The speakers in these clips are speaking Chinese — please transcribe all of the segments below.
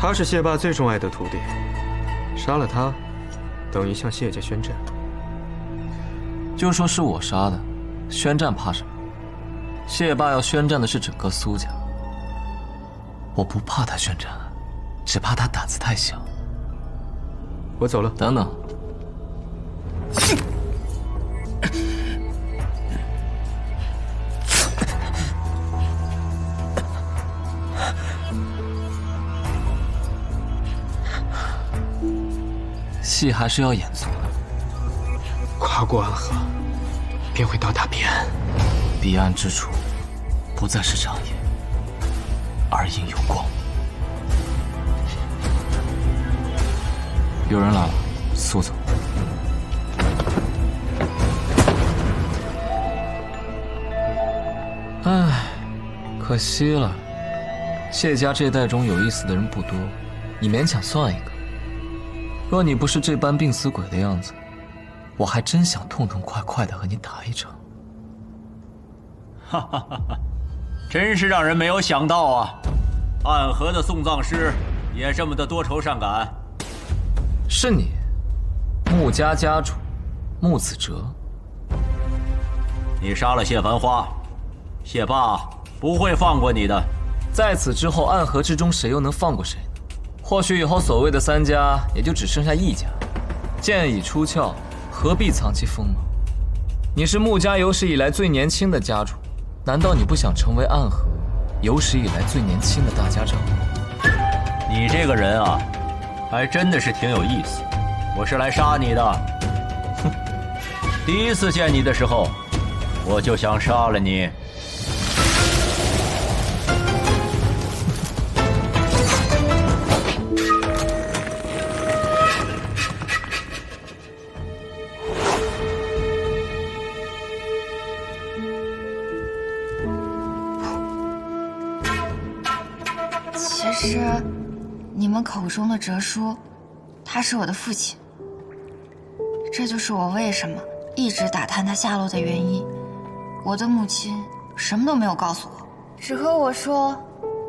他是谢霸最钟爱的徒弟，杀了他，等于向谢家宣战。就说是我杀的，宣战怕什么？谢霸要宣战的是整个苏家，我不怕他宣战，只怕他胆子太小。我走了。等等。戏还是要演足的。跨过安河，便会到达彼岸。彼岸之处，不再是长夜，而应有光。有人来了，速走。唉，可惜了，谢家这代中有意思的人不多，你勉强算一个。若你不是这般病死鬼的样子，我还真想痛痛快快的和你打一场。哈哈哈哈，真是让人没有想到啊！暗河的送葬师也这么的多愁善感。是你，穆家家主穆子哲。你杀了谢繁花，谢霸不会放过你的。在此之后，暗河之中谁又能放过谁呢？或许以后所谓的三家也就只剩下一家。剑已出鞘，何必藏其锋芒？你是穆家有史以来最年轻的家主，难道你不想成为暗河有史以来最年轻的大家长？你这个人啊，还真的是挺有意思。我是来杀你的。哼，第一次见你的时候，我就想杀了你。其实，你们口中的哲叔，他是我的父亲。这就是我为什么一直打探他下落的原因。我的母亲什么都没有告诉我，只和我说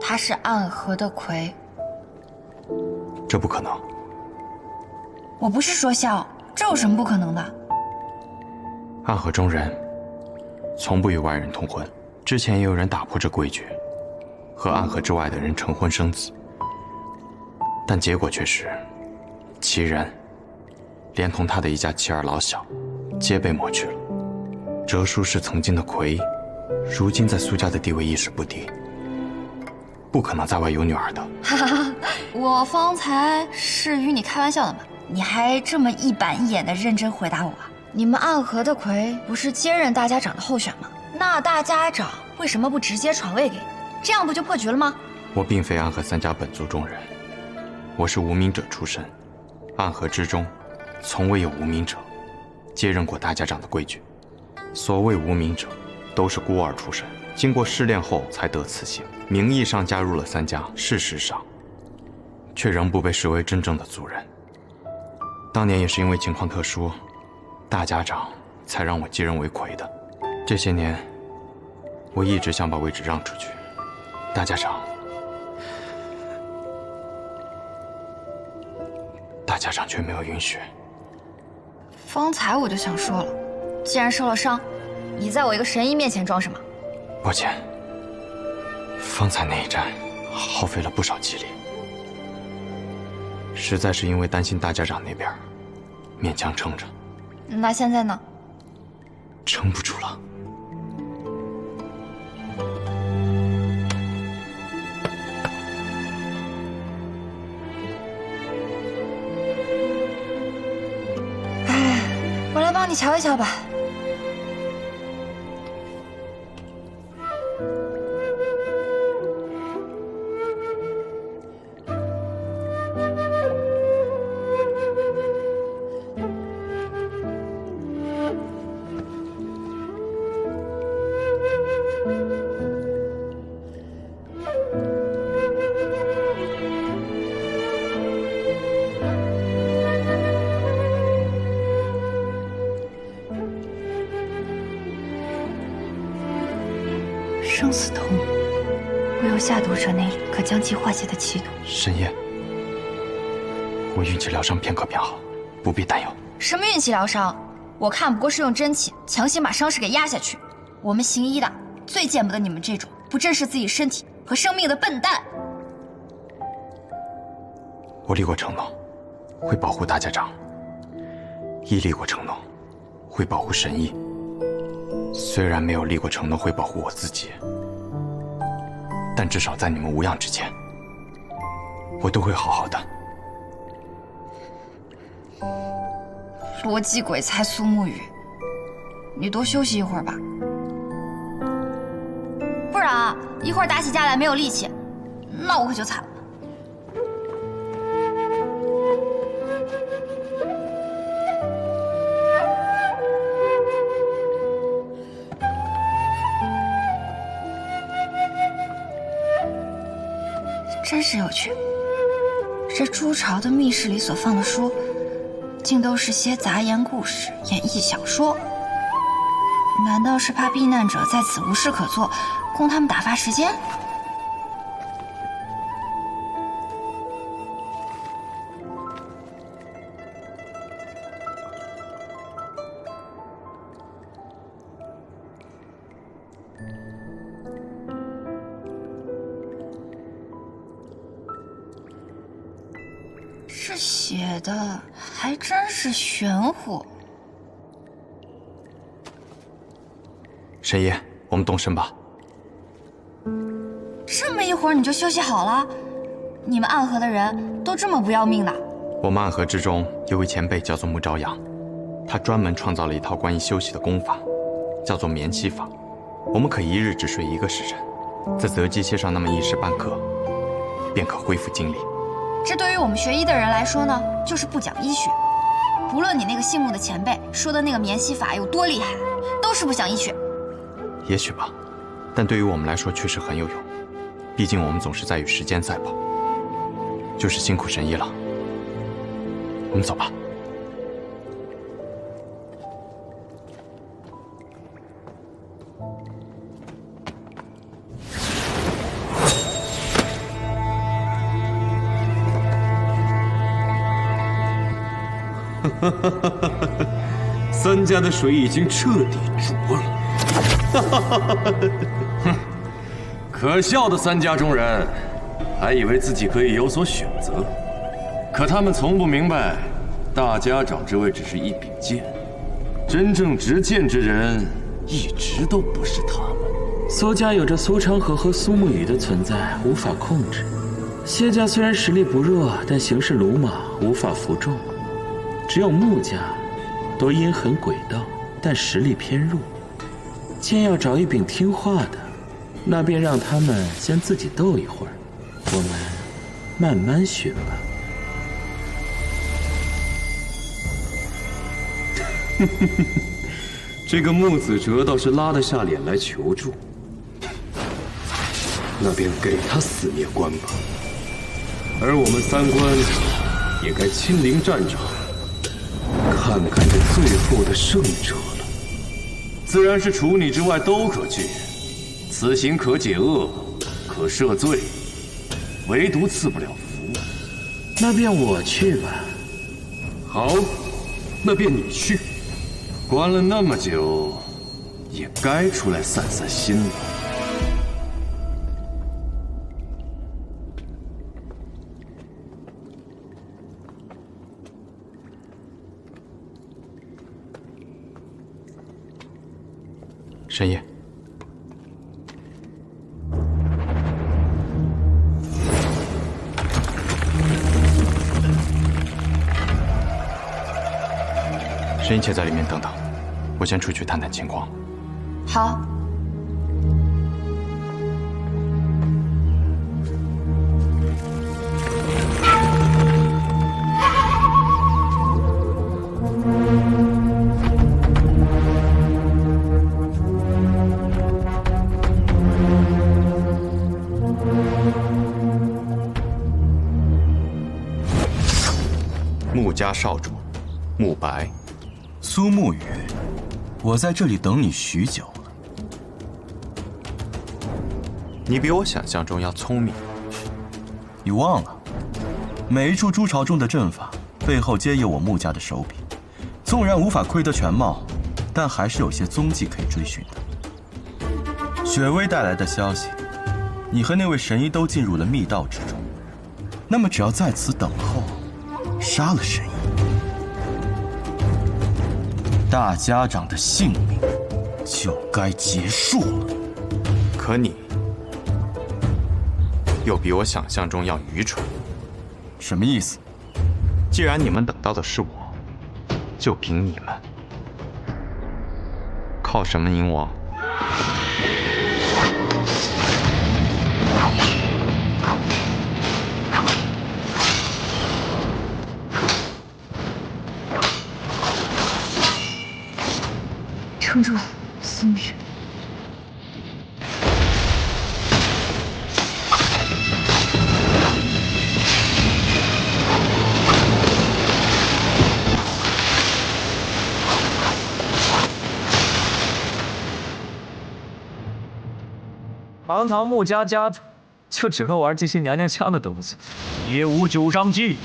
他是暗河的魁。这不可能。我不是说笑，这有什么不可能的？暗河中人从不与外人通婚，之前也有人打破这规矩，和暗河之外的人成婚生子，但结果却是，其人连同他的一家妻儿老小，皆被抹去了。哲叔是曾经的魁，如今在苏家的地位一时不低，不可能在外有女儿的。哈哈，我方才是与你开玩笑的嘛，你还这么一板一眼的认真回答我啊？你们暗河的魁不是接任大家长的候选吗？那大家长为什么不直接传位给你？这样不就破局了吗？我并非暗河三家本族中人，我是无名者出身，暗河之中从未有无名者接任过大家长的规矩。所谓无名者，都是孤儿出身，经过试炼后才得此姓，名义上加入了三家，事实上却仍不被视为真正的族人。当年也是因为情况特殊，大家长才让我接任为魁的。这些年，我一直想把位置让出去，大家长却没有允许。方才我就想说了，既然受了伤，你在我一个神医面前装什么？抱歉，方才那一战耗费了不少气力，实在是因为担心大家长那边，勉强撑着。那现在呢？撑不住了。我来帮你瞧一瞧吧。生死同，唯有下毒者那里可将其化解的奇毒。深夜，我运气疗伤片刻便好，不必担忧。什么运气疗伤？我看不过是用真气强行把伤势给压下去。我们行医的最见不得你们这种不珍视自己身体和生命的笨蛋。我立过承诺，会保护大家长，亦立过承诺，会保护神医。虽然没有立过承诺会保护我自己，但至少在你们无恙之前，我都会好好的。逻辑鬼才苏沐雨，你多休息一会儿吧，不然啊，一会儿打起架来没有力气，那我可就惨了。真是有趣，这朱朝的密室里所放的书，竟都是些杂言故事、演绎小说。难道是怕避难者在此无事可做，供他们打发时间？这写的还真是玄乎。神医，我们动身吧。这么一会儿你就休息好了？你们暗河的人都这么不要命的？我们暗河之中有位前辈叫做穆朝阳，他专门创造了一套关于休息的功法，叫做眠息法。我们可一日只睡1个时辰，在择机歇上那么1时半刻，便可恢复精力。这对于我们学医的人来说呢，就是不讲医学。不论你那个姓穆的前辈说的那个眠息法有多厉害，都是不讲医学。也许吧，但对于我们来说确实很有用。毕竟我们总是在与时间赛跑。就是辛苦神医了，我们走吧。三家的水已经彻底浊了。哼，可笑的三家中人，还以为自己可以有所选择，可他们从不明白，大家长之位只是一柄剑，真正执剑之人一直都不是他们。苏家有着苏昌河和苏沐雨的存在，无法控制。谢家虽然实力不弱，但行事鲁莽，无法服众。只有穆家，都阴狠诡道，但实力偏弱。剑要找一柄听话的，那便让他们先自己斗一会儿，我们慢慢学吧。这个穆子哲倒是拉得下脸来求助，那便给他死灭关吧。而我们三关也该亲临战场，看看这最后的胜者了。自然是除你之外都可去，此行可解厄，可赦罪，唯独赐不了福。那便我去吧。好，那便你去。关了那么久，也该出来散散心了。神医，神医且在里面等等，我先出去探探情况。好。穆家少主，穆白。苏沐雨，我在这里等你许久了。你比我想象中要聪明。你忘了，每一处朱朝中的阵法背后皆有我穆家的手笔，纵然无法窥得全貌，但还是有些踪迹可以追寻的。雪薇带来的消息，你和那位神医都进入了密道之中，那么只要在此等候，杀了神医，大家长的性命就该结束了。可你又比我想象中要愚蠢。什么意思？既然你们等到的是我，就凭你们，靠什么赢我？撑住，苏雨。堂堂穆家家主，就只会玩这些娘娘腔的东西，也无九伤计。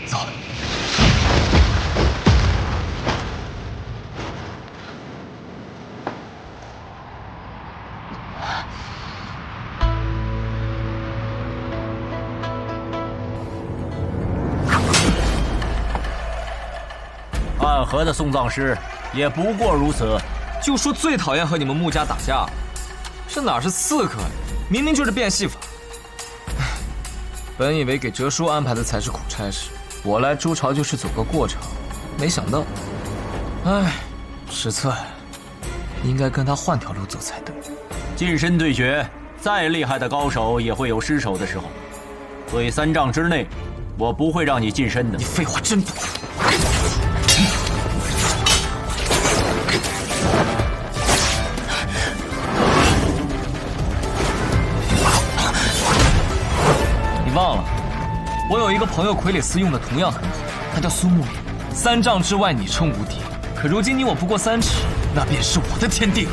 走。暗河的送葬师也不过如此。就说最讨厌和你们穆家打架，这哪是刺客呀？明明就是变戏法。本以为给哲叔安排的才是苦差事，我来朱朝就是走个过场，没想到，失策呀！应该跟他换条路走才对。近身对决，再厉害的高手也会有失手的时候，所以3丈之内，我不会让你近身的。你废话真多。忘了，我有一个朋友傀儡司用的同样很好，他叫苏沐雨。3丈之外你称无敌，可如今你我不过3尺，那便是我的天地了。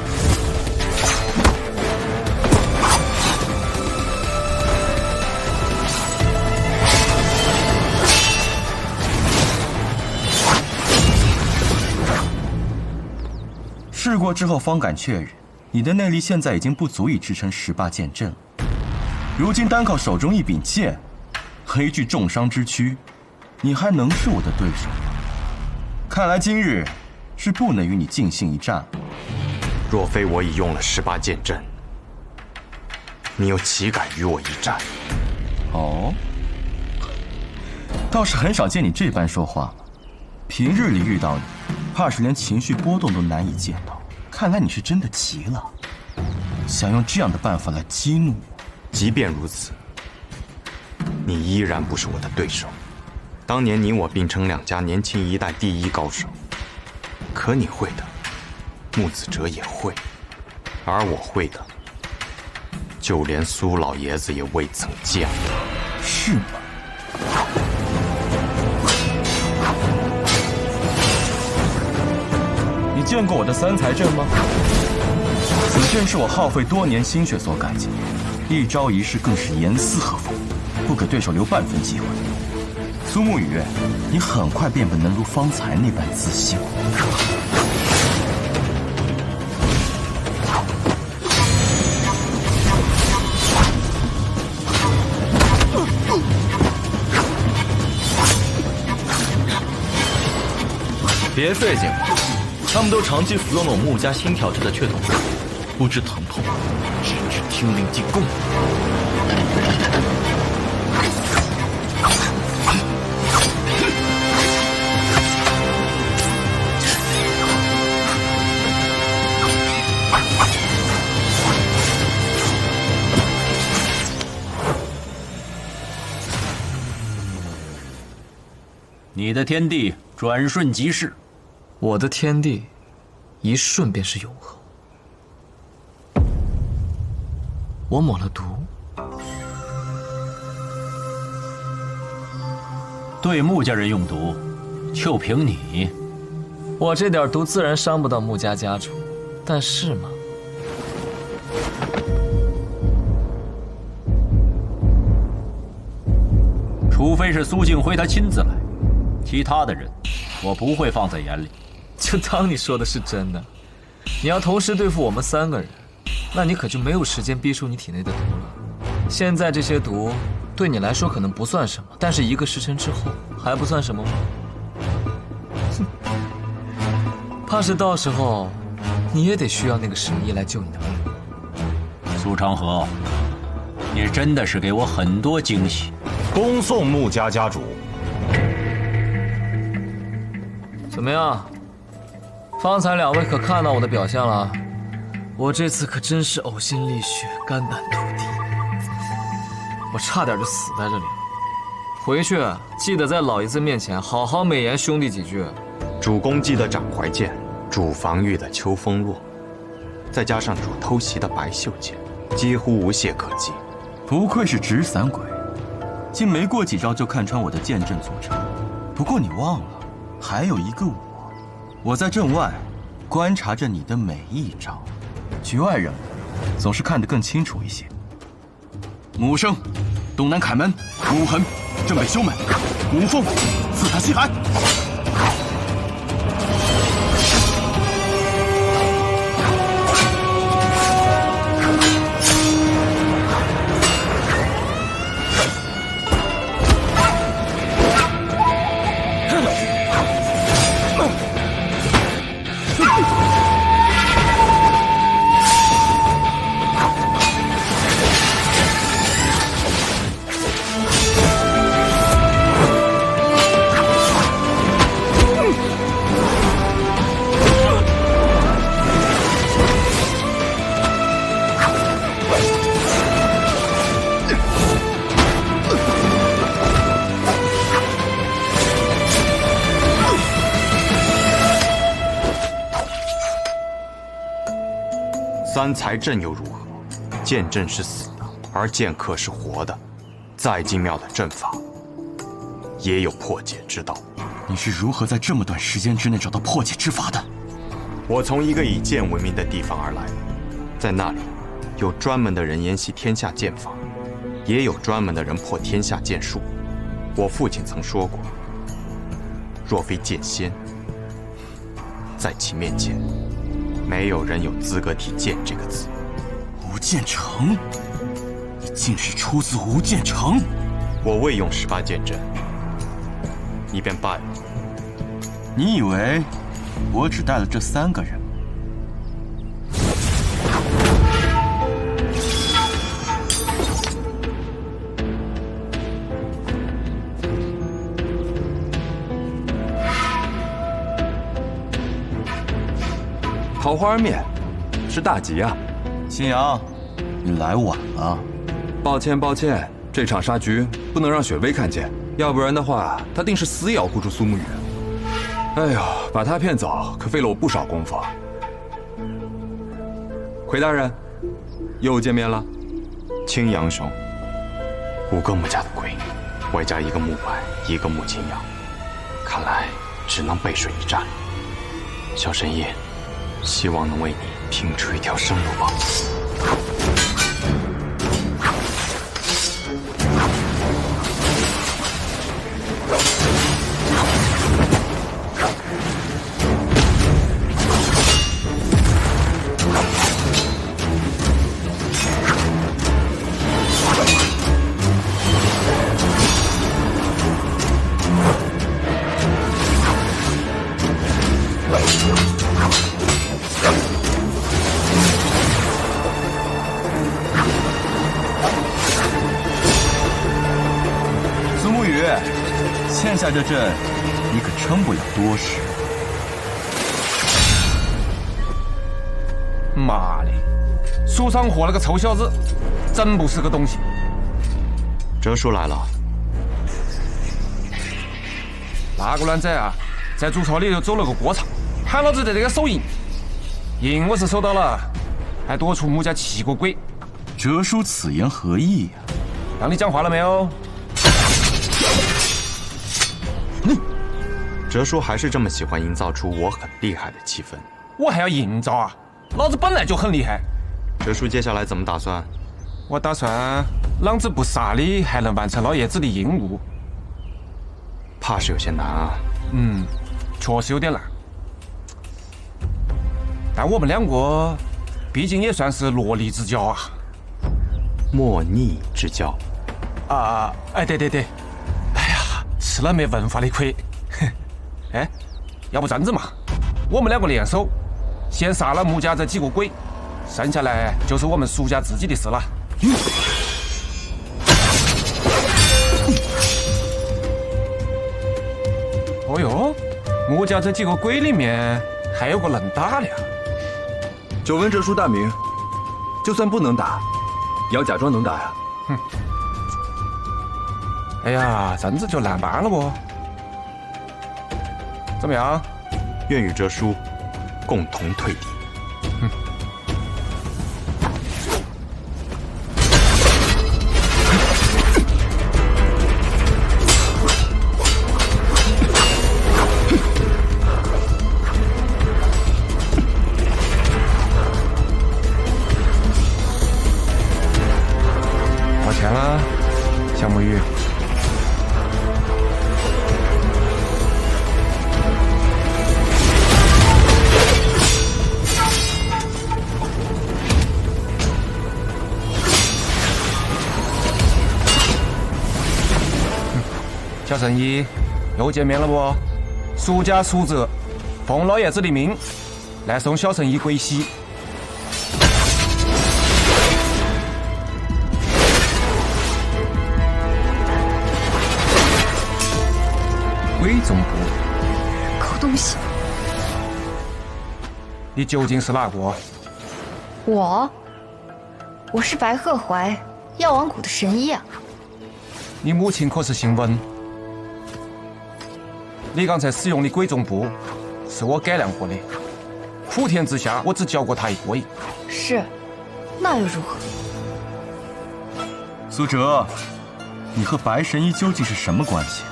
试过之后方敢确认，你的内力现在已经不足以支撑18剑阵了。如今单靠手中一柄剑和一具重伤之躯，你还能是我的对手吗？看来今日是不能与你尽兴一战了。若非我已用了18剑阵，你又岂敢与我一战？哦，倒是很少见你这般说话了。平日里遇到你，怕是连情绪波动都难以见到。看来你是真的急了，想用这样的办法来激怒我。即便如此，你依然不是我的对手。当年你我并称2家年轻一代第一高手，可你会的，穆子哲也会，而我会的，就连苏老爷子也未曾见过。是吗？你见过我的3才阵吗？此阵是我耗费多年心血所改进，一招一式更是严丝合缝，不给对手留半分机会。苏沐雨，你很快便不能如方才那般自信。别费劲了，他们都长期服用了我穆家新调制的血统素，不知疼痛，只知听令即供。你的天地转瞬即逝，我的天地一瞬便是永恒。我抹了毒，对穆家人用毒，就凭你，我这点毒自然伤不到穆家家主，但是嘛，除非是苏静辉他亲自来，其他的人我不会放在眼里。就当你说的是真的。你要同时对付我们3个人，那你可就没有时间逼出你体内的毒了。现在这些毒对你来说可能不算什么，但是1个时辰之后还不算什么吗？哼，怕是到时候你也得需要那个神医来救你的命。苏长河，你真的是给我很多惊喜。恭送穆家家主。怎么样？方才2位可看到我的表现了？我这次可真是呕心沥血，肝胆涂地，我差点就死在这里了。回去记得在老爷子面前好好美言兄弟几句。主攻击的掌怀剑，主防御的秋风落，再加上主偷袭的白袖剑，几乎无懈可击。不愧是纸伞鬼，竟没过几招就看穿我的剑阵组成。不过你忘了，还有一个我在阵外观察着你的每一招，局外人总是看得更清楚一些。武生，东南凯门；武痕，正北修门；武凤，四塔西海。三才阵又如何？剑阵是死的，而剑客是活的。再精妙的阵法，也有破解之道。你是如何在这么短时间之内找到破解之法的？我从一个以剑闻名的地方而来，在那里有专门的人研习天下剑法，也有专门的人破天下剑术。我父亲曾说过，若非剑仙，在其面前，没有人有资格提剑这个字。吴建成，你竟是出自吴建成！我未用18剑阵，你便败了。你以为我只带了这3个人？桃花面，是大吉啊！新阳，你来晚了。抱歉抱歉，这场杀局不能让雪薇看见，要不然的话，她定是死也要护住苏沐雨。哎呦，把她骗走可费了我不少功夫。魁大人，又见面了。青阳兄，5个穆家的鬼，外加1个穆白，1个穆青阳，看来只能背水一战。小神医，希望能为你拼出一条生路吧。欠下这阵，你可撑不了多时。妈的，苏昌河那个臭小子，真不是个东西。哲叔来了。那个卵仔啊，在竹草里头走了个过场，喊老子在这个手淫，银我是收到了，还多出穆家7个鬼。哲叔此言何意呀？让你讲话了没有？哲叔还是这么喜欢营造出我很厉害的气氛。我还要营造啊？老子本来就很厉害。哲叔接下来怎么打算？我打算狼子不杀你，还能完成老爷子的任务。怕是有些难啊。确实有点难。但我们两个毕竟也算是罗力之交啊。莫逆之交。对。哎呀，吃了没文化的亏。哎，要不这样子嘛，我们两个联手，先杀了穆家这几个鬼，剩下来就是我们苏家自己的事了。哦哟，穆家这几个鬼里面还有个能打的啊！久闻哲叔大名，就算不能打，也要假装能打呀。哎呀，这样子就难办了不？怎么样？愿与哲叔共同退敌。抱歉了，小木鱼。小圣医，又见面了不？苏家苏哲，奉老爷子的命，来送小圣医归西。归总部，狗东西！你究竟是哪个？我是白鹤怀，药王谷的神医啊。你母亲可是姓温？你刚才使用的鬼重步是我改良过的，普天之下我只教过他一个。是，那又如何？苏哲，你和白神医究竟是什么关系？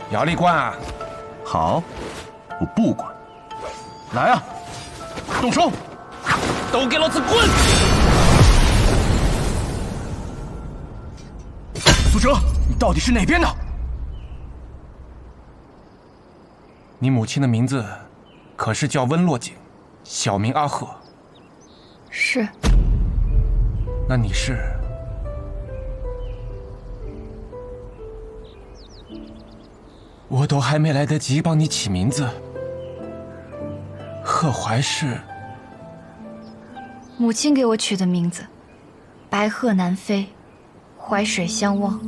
要你管啊？好，我不管。来啊，动手！都给老子滚！苏哲，你到底是哪边的？你母亲的名字可是叫温若锦，小名阿鹤。是。那你是？我都还没来得及帮你起名字，贺怀是母亲给我取的名字，白鹤南飞，淮水相望。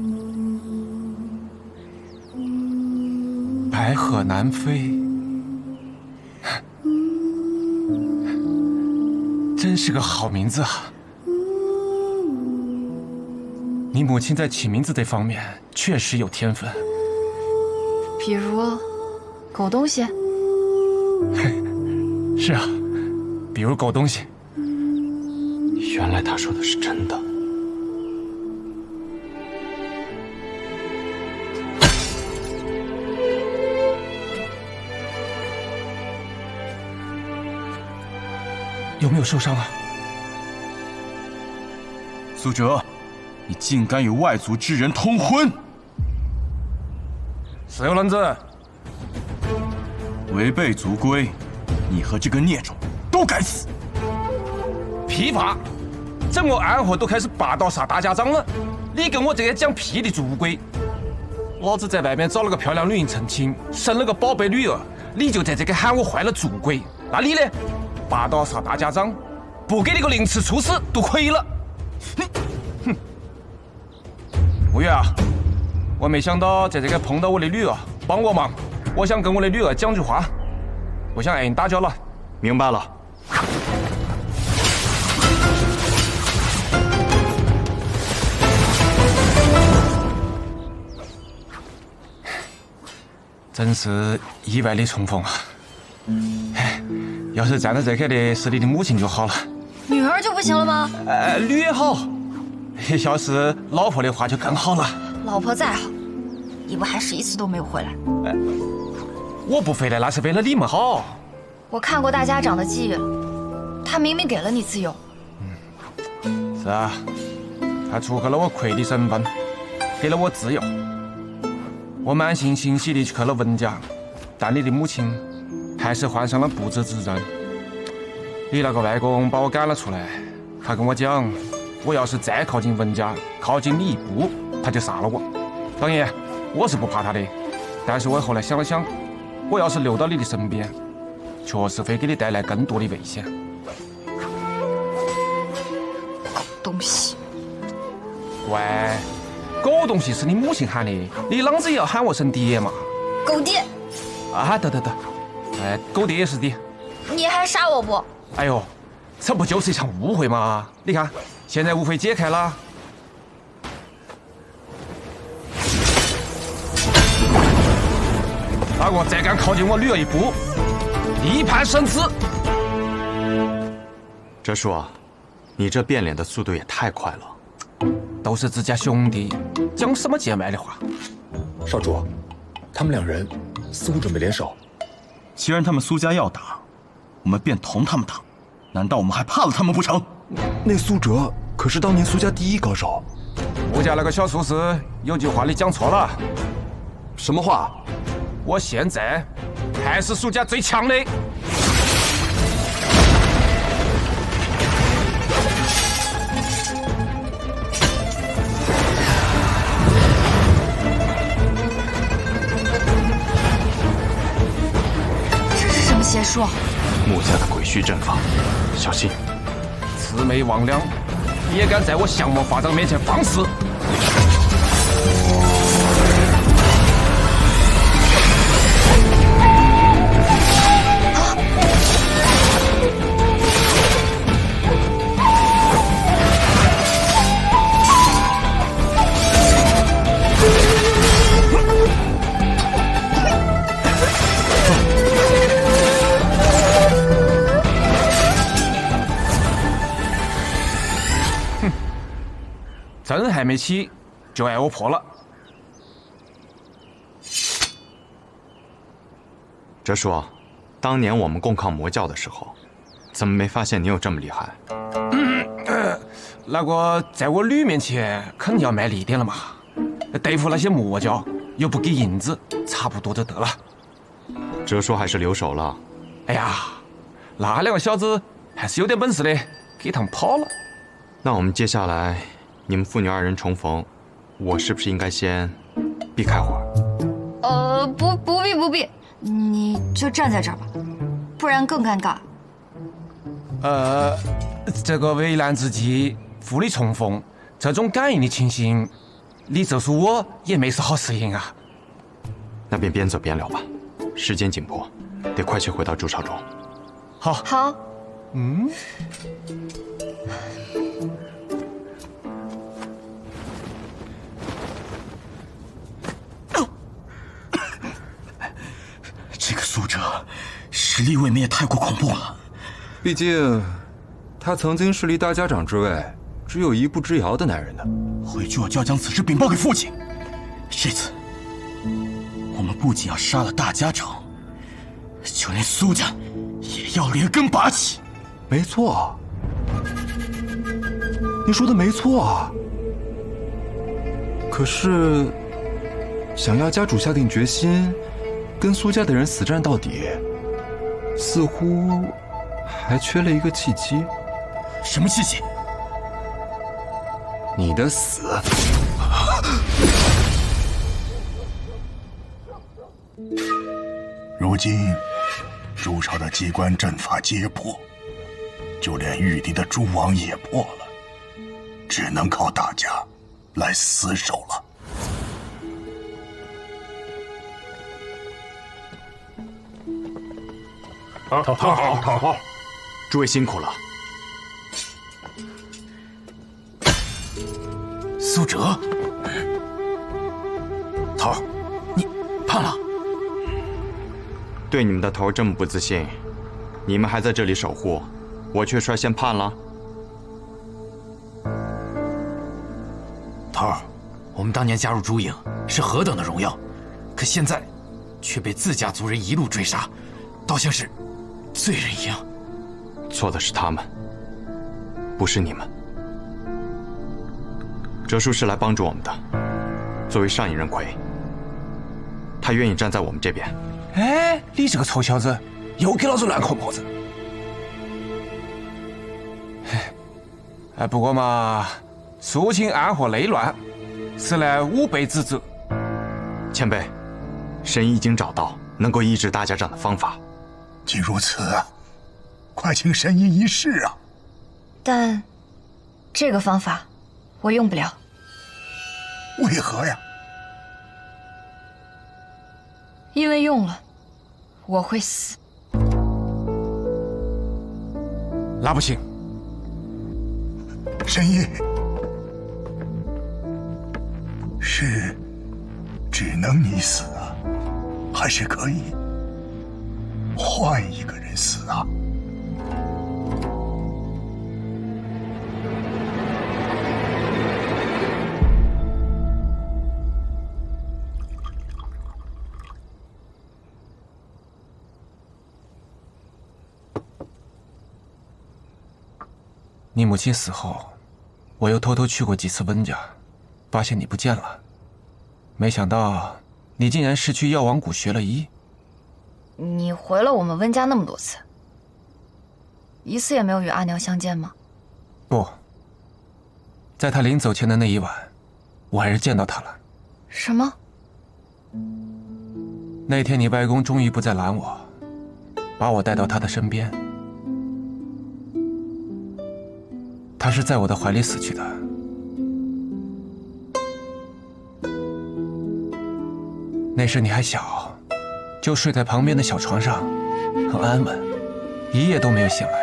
白鹤南飞，真是个好名字啊！你母亲在起名字这方面确实有天分。比如，狗东西。是啊，比如狗东西。原来他说的是真的。有没有受伤啊？苏哲，你竟敢与外族之人通婚！是有人子，违背族规，你和这个孽种都该死！屁话！整个安河都开始霸道杀大家长了，你跟我这个讲屁的族规！老子在外面找了个漂亮女人成亲，生了个宝贝女儿，你就在这个喊我坏了族规，那你呢？霸道杀大家长，不给你个凌迟处死都亏了！哼！吴越啊，我没想到在这个碰到我的女儿，帮我忙，我想跟我的女儿讲句话，不想挨你打搅了。明白了。真是意外的重逢啊！要是站在这刻的是你的母亲就好了。女儿就不行了吗？女也好，要是老婆的话就更好了。老婆再好，你不还是一次都没有回来？我不回来那是为了你们好。我看过大家长的记忆了，他明明给了你自由。是啊，他出口了我魁的身份，给了我自由。我满心欣喜地去了文家，但你的母亲还是患上了不治之症。你那个外公把我赶了出来，他跟我讲，我要是再靠近文家，靠近你一步，他就杀了我。当然，我是不怕他的，但是我后来想了想，我要是留到你的身边，确实会给你带来更多的危险。东西，喂，狗东西是你母亲喊的，你啷子也要喊我声爹嘛？狗爹！啊，得，哎，狗爹也是的。你还杀我不？哎呦，这不就是一场误会吗？你看，现在误会解开了。哪个再敢靠近我女儿一步，一判生死。哲叔啊，你这变脸的速度也太快了。都是自家兄弟，讲什么见外的话？少主，他们两人似乎准备联手。既然他们苏家要打，我们便同他们打。难道我们还怕了他们不成？那苏哲可是当年苏家第一高手。我家那个小厨师有句话你讲错了。什么话？我现在还是苏家最强的。这是什么邪术？穆家的鬼虚阵法，小心！魑魅魍魉也敢在我降魔法杖面前放肆！针还没起，就挨我破了。哲叔，当年我们共抗魔教的时候，怎么没发现你有这么厉害？那个在我女面前肯定要卖力点了嘛，对付那些魔教又不给银子，差不多就得了。哲叔还是留手了。哎呀，那两个小子还是有点本事的，给他们跑了。那我们接下来。你们父女二人重逢，我是不是应该先避开会儿？不必，你就站在这儿吧，不然更尴尬。这个危难之际父女重逢，这种感应的情形，你就是我也没是好适应啊。那便边走边聊吧，时间紧迫，得快些回到筑巢中。好。这个苏哲，实力未免也太过恐怖了。毕竟，他曾经是离大家长之位只有一步之遥的男人呢。回去我就要将此事禀报给父亲。这次，我们不仅要杀了大家长，就连苏家也要连根拔起。没错，你说的没错啊。可是，想要家主下定决心。跟苏家的人死战到底，似乎还缺了一个契机。什么契机？你的死。如今，筑巢的机关阵法皆破，就连玉帝的蛛网也破了，只能靠大家来死守了。好，诸位辛苦了。苏哲，头，你叛了？对你们的头这么不自信，你们还在这里守护，我却率先叛了。头儿，我们当年加入朱营是何等的荣耀，可现在却被自家族人一路追杀，倒像是罪人一样。错的是他们，不是你们。哲叔是来帮助我们的，作为上一任魁，他愿意站在我们这边。哎，你这个臭小子，又给老子乱扣帽子！哎，不过嘛，肃清暗河内乱，是来吾辈之责。前辈，神已经找到能够医治大家长的方法。既如此，快请神医一试啊！但这个方法我用不了。为何呀？因为用了，我会死。那不行，神医是只能你死啊，还是可以换一个人死啊？你母亲死后，我又偷偷去过几次温家，发现你不见了。没想到你竟然是去药王谷学了医。你回了我们温家那么多次，一次也没有与阿娘相见吗？不，在她临走前的那一晚，我还是见到她了。什么？那天你外公终于不再拦我，把我带到他的身边。他是在我的怀里死去的。那时你还小，就睡在旁边的小床上，很安稳，一夜都没有醒来。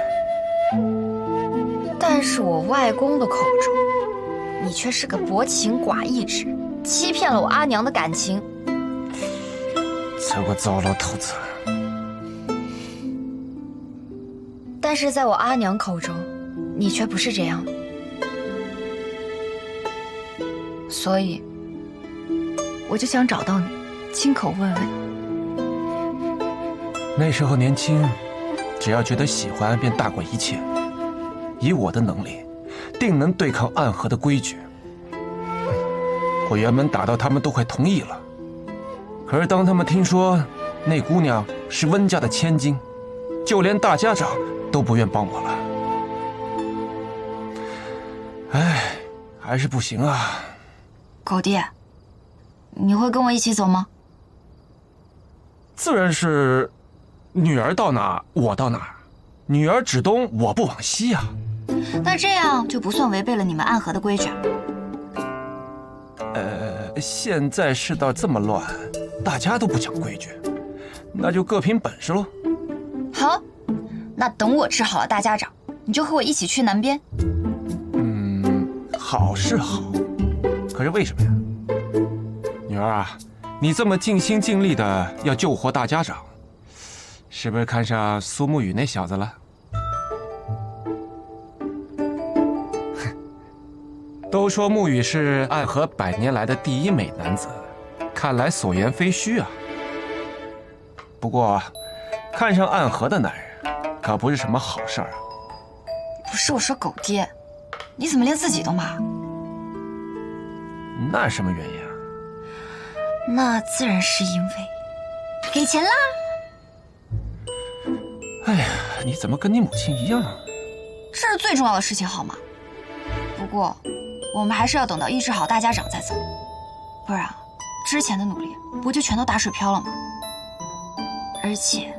但是我外公的口中，你却是个薄情寡义之人，欺骗了我阿娘的感情。这个糟老头子！但是在我阿娘口中，你却不是这样的，所以我就想找到你，亲口问问。那时候年轻，只要觉得喜欢，便大过一切。以我的能力，定能对抗暗河的规矩。我原本打到他们都快同意了，可是当他们听说那姑娘是温家的千金，就连大家长都不愿帮我了。哎，还是不行啊！狗弟，你会跟我一起走吗？自然是，女儿到哪我到哪，女儿指东我不往西啊。那这样就不算违背了你们暗河的规矩。现在世道这么乱，大家都不讲规矩，那就各凭本事喽。好，那等我治好了大家长，你就和我一起去南边。好是好，可是为什么呀？女儿啊，你这么尽心尽力的要救活大家长，是不是看上苏沐雨那小子了？都说沐雨是暗河100年来的第一美男子，看来所言非虚啊。不过，看上暗河的男人，可不是什么好事儿啊。不是，我说狗爹，你怎么连自己都骂？那是什么原因啊？那自然是因为给钱啦。哎呀，你怎么跟你母亲一样？这是最重要的事情，好吗？不过，我们还是要等到医治好大家长再走，不然之前的努力不就全都打水漂了吗？而且，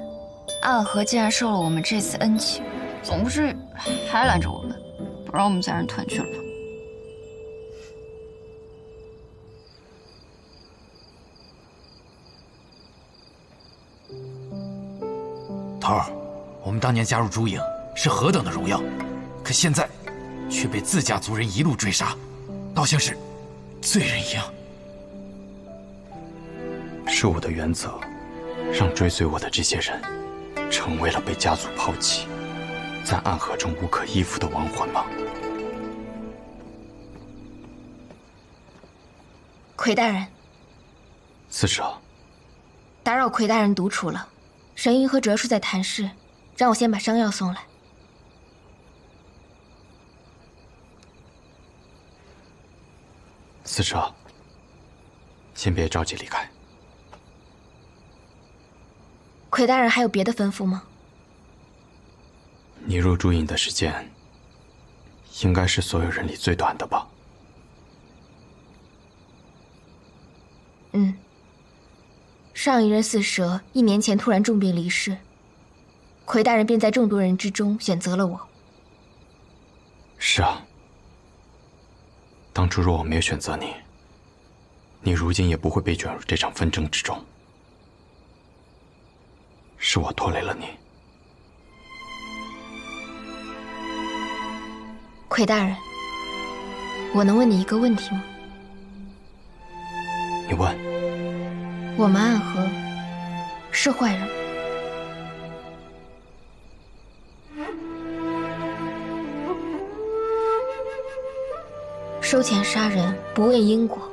暗河既然受了我们这次恩情，总不至于还拦着我们，不让我们再人团聚了吧？头儿，我们当年加入朱营是何等的荣耀，可现在却被自家族人一路追杀，倒像是罪人一样。是我的原则，让追随我的这些人成为了被家族抛弃，在暗河中无可依附的亡魂吗？魁大人，刺蛇，打扰魁大人独处了。神医和哲叔在谈事，让我先把伤药送来。刺蛇，先别着急离开。魁大人还有别的吩咐吗？你入朱隐的时间，应该是所有人里最短的吧？嗯。上一任四蛇1年前突然重病离世，魁大人便在众多人之中选择了我。是啊，当初若我没有选择你，你如今也不会被卷入这场纷争之中。是我拖累了你。魁大人，我能问你一个问题吗？你问。我们暗河是坏人吗？收钱杀人，不问因果，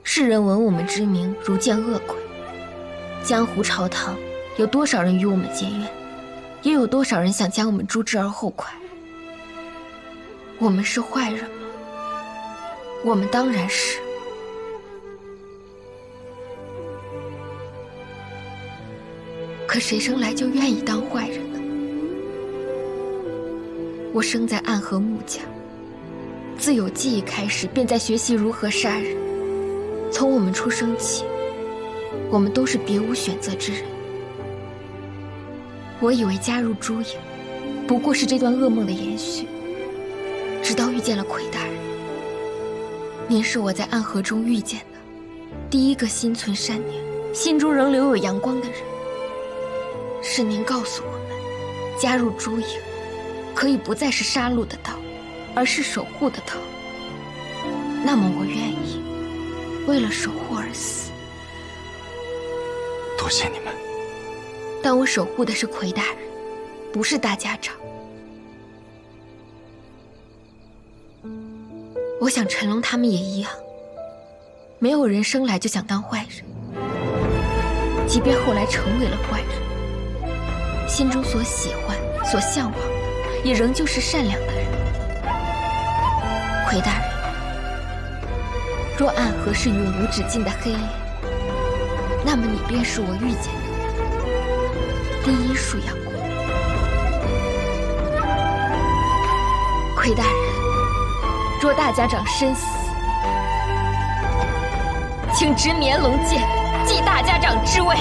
世人闻我们之名如见恶鬼。江湖朝堂，有多少人与我们结怨，也有多少人想将我们诛之而后快。我们是坏人吗？我们当然是。可谁生来就愿意当坏人呢？我生在暗河穆家，自有记忆开始便在学习如何杀人。从我们出生起，我们都是别无选择之人。我以为加入朱隐，不过是这段噩梦的延续，直到遇见了魁大人。您是我在暗河中遇见的第一个心存善念、心中仍留有阳光的人。是您告诉我们，加入朱隐，可以不再是杀戮的道，而是守护的道。那么我愿意为了守护而死。多谢你们。但我守护的是魁大人，不是大家长。我想陈龙他们也一样，没有人生来就想当坏人，即便后来成为了坏人，心中所喜欢、所向往的，也仍旧是善良的人。魁大人，若暗河是永无止境的黑夜，那么你便是我遇见的第一束阳光。魁大人，若大家长身死，请执绵龙剑，继大家长之位。